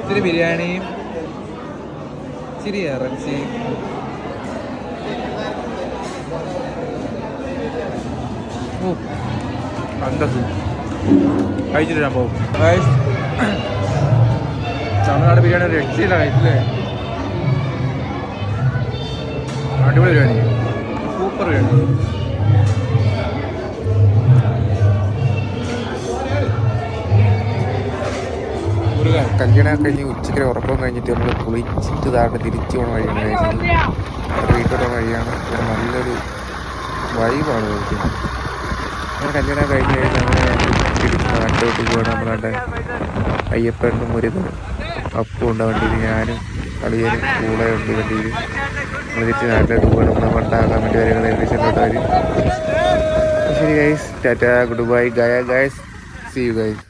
ഇച്ചിരി ബിരിയാണിയും ഇച്ചിരി ഇറച്ചി. അന്തസ് കഴിച്ചിട്ട് ഞാൻ പോകും. തമിഴ്നാട് ബിരിയാണി ഒരു രക്ഷയില്ല കഴിച്ചില്ലേ. അടിപൊളി ബിരിയാണി, സൂപ്പർ ബിരിയാണി. കല്യാണം കഴിഞ്ഞ് ഉച്ചയ്ക്ക് ഉറക്കം കഴിഞ്ഞിട്ട് നമ്മൾ കുളിച്ചിട്ട് താഴെ തിരിച്ചു പോകണ വഴിയാണ് കഴിച്ചത്. വീട്ടിലുള്ള വഴിയാണ്. ഇവിടെ നല്ലൊരു വൈബാണ് കഴിക്കുന്നത്. അങ്ങനെ കല്യാണം കഴിഞ്ഞ് കഴിഞ്ഞാൽ അങ്ങനെ തിരിച്ച് നാട്ടിലോട്ട് പോകണം. നമ്മളാണ്ട് അയ്യപ്പനും മുരുകനും അപ്പും ഉണ്ട് വണ്ടിയിൽ, ഞാനും കളിയനും കൂടെ ഉണ്ട് വണ്ടിയിൽ. നമ്മൾ തിരിച്ച് നാട്ടിലോട്ട് പോകണം. നമ്മളെ കൊണ്ടാക്കാൻ വേണ്ടി വരെ ഏകദേശത്തോട്ട് വരും. ശരി guys, tata, goodbye guys, see you guys.